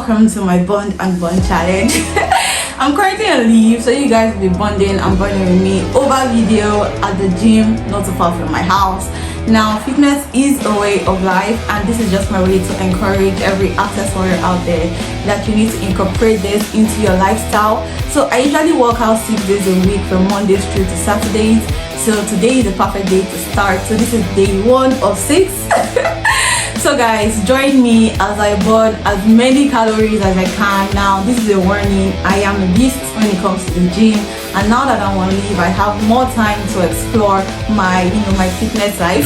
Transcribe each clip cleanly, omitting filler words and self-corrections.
welcome to my bond and bond challenge. I'm currently on leave, so you guys will be bonding and bonding with me over video at the gym not too far from my house. Now, fitness is a way of life, and this is just my way to encourage every access warrior out there that you need to incorporate this into your lifestyle. So I usually work out 6 days a week from Mondays through to Saturdays. So today is the perfect day to start. So this is day 1 of 6. So guys, join me as I burn as many calories as I can. Now, this is a warning. I am a beast when it comes to the gym, and now that I'm on leave, I have more time to explore my fitness life.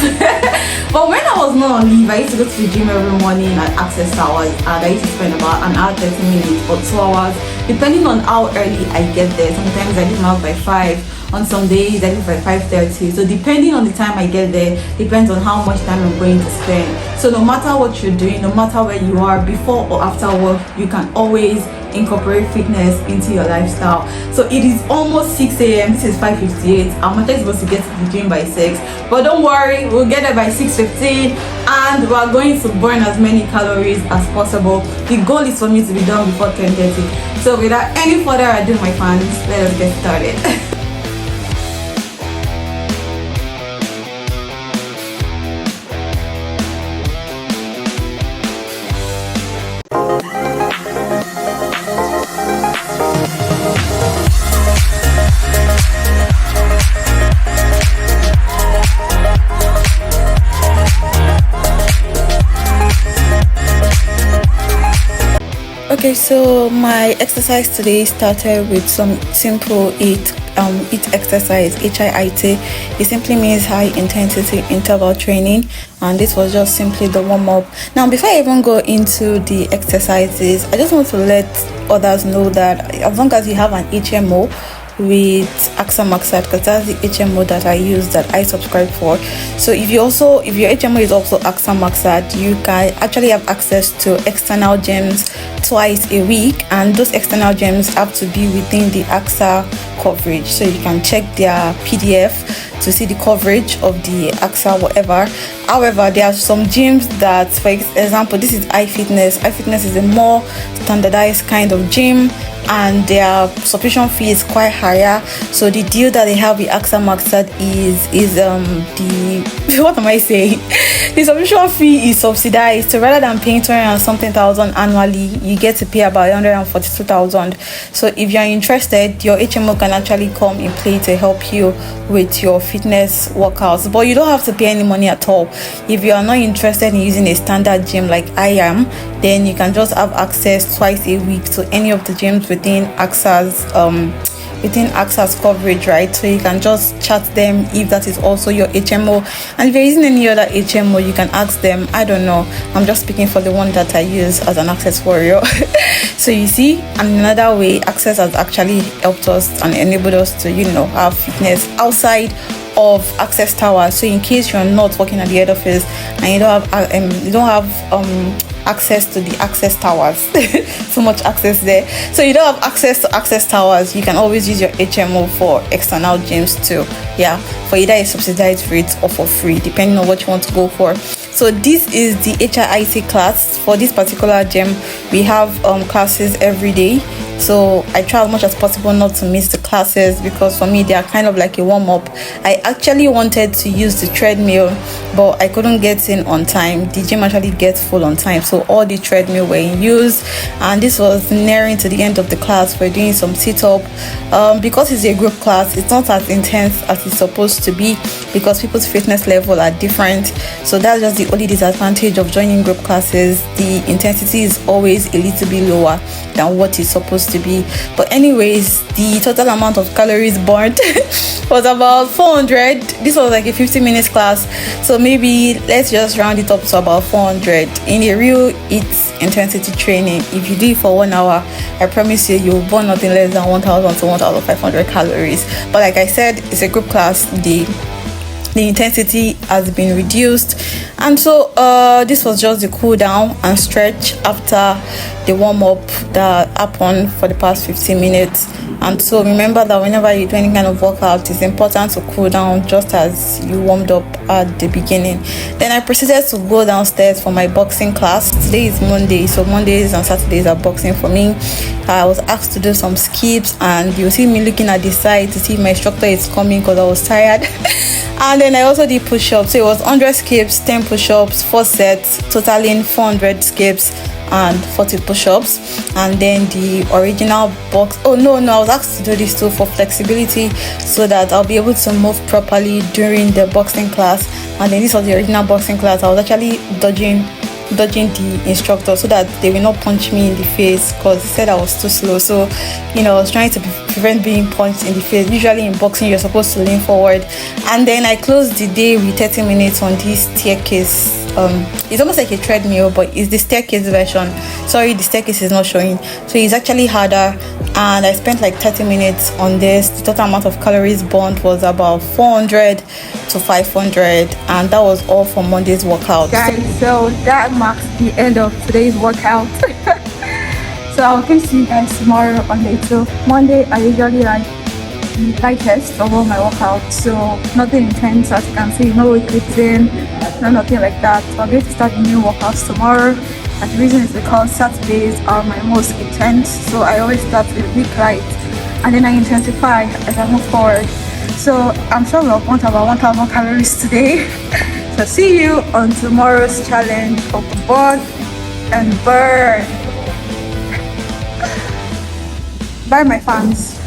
But when I was not on leave, I used to go to the gym every morning at access hours, and I used to spend about an hour 30 minutes or 2 hours depending on how early I get there. Sometimes I leave my house by 5. On some days I leave by 5:30. So depending on the time I get there, depends on how much time I'm going to spend. So no matter what you're doing, no matter where you are, before or after work, you can always incorporate fitness into your lifestyle. So it is almost 6 a.m. This is 5:58. I'm actually supposed to get to the gym by 6, but don't worry, we'll get there by 6:15, and we're going to burn as many calories as possible. The goal is for me to be done before 10:30. So without any further ado, my fans, let us get started. Okay, so my exercise today started with some simple HIIT exercise. HIIT, it simply means high intensity interval training, and this was just simply the warm-up. Now, before I even go into the exercises, I just want to let others know that as long as you have an HMO with AXA Maxad, because that's the HMO that I use, that I subscribe for. So if your HMO is also AXA Maxad, you can actually have access to external gyms twice a week, and those external gyms have to be within the AXA coverage. So you can check their PDF to see the coverage of the AXA whatever. However, there are some gyms that, for example, this is iFitness. iFitness is a more standardized kind of gym, and their subscription fee is quite higher. So the deal that they have with AXA Maxad is the what am I saying? The subscription fee is subsidized. So rather than paying 20 and something thousand annually, you get to pay about 142,000. So if you're interested, your HMO can actually come in play to help you with your fitness workouts, but you don't have to pay any money at all. If you are not interested in using a standard gym like I am, then you can just have access twice a week to any of the gyms within AXA's coverage, right? So you can just chat them if that is also your HMO, and if you're using any other HMO, you can ask them. I don't know, I'm just speaking for the one that I use as an access warrior. So you see, and another way, Access has actually helped us and enabled us to have fitness outside of Access Tower. So in case you're not working at the head office and you don't have access to the Access Towers, so much access there, so you don't have access to Access Towers, you can always use your HMO for external gyms too, for either a subsidized rate or for free, depending on what you want to go for. So this is the HIIT class. For this particular gym, we have classes every day. So I try as much as possible not to miss the classes, because for me they are kind of like a warm-up. I actually wanted to use the treadmill, but I couldn't get in on time. The gym actually gets full on time, so all the treadmill were in use, and this was nearing to the end of the class. We're doing some sit-up. Because it's a group class, it's not as intense as it's supposed to be, because people's fitness level are different. So that's just the only disadvantage of joining group classes. The intensity is always a little bit lower than what it's supposed to be. But anyways, the total amount of calories burned was about 400. This was like a 50 minutes class, so maybe let's just round it up to about 400. In a real HIIT intensity training, if you do it for 1 hour, I promise you'll burn nothing less than 1,000 to 1,500 calories. But like I said, it's a group class. The intensity has been reduced, and so this was just the cool down and stretch after the warm-up that happened for the past 15 minutes. And so remember that whenever you do any kind of workout, it's important to cool down just as you warmed up at the beginning. Then I proceeded to go downstairs for my boxing class. Today is Monday, so Mondays and Saturdays are boxing for me. I was asked to do some skips, and you see me looking at the side to see if my instructor is coming because I was tired. And then I also did push-ups. So it was 100 skips, 10 push-ups, 4 sets, totaling 400 skips and 40 push-ups. And then the original box, I was asked to do this too for flexibility, so that I'll be able to move properly during the boxing class. And then this was the original boxing class. I was actually dodging the instructor so that they will not punch me in the face, because he said I was too slow. So I was trying to prevent being punched in the face. Usually in boxing you're supposed to lean forward. And then I closed the day with 30 minutes on this staircase. It's almost like a treadmill, but it's the staircase version. Sorry, the staircase is not showing, so it's actually harder. And I spent like 30 minutes on this. The total amount of calories burned was about 400 to 500, and that was all for Monday's workout. Guys, so that marks the end of today's workout. So I'll see you guys tomorrow on day 2. Monday I usually like the lightest of all my workouts, so nothing intense, as you can see, no weightlifting, nothing like that. So I'm going to start the new workouts tomorrow, and the reason is because Saturdays are my most intense, so I always start with weak light and then I intensify as I move forward. So I'm sure we'll want about 1000 calories today. So see you on tomorrow's challenge of burn and burn. Bye my fans.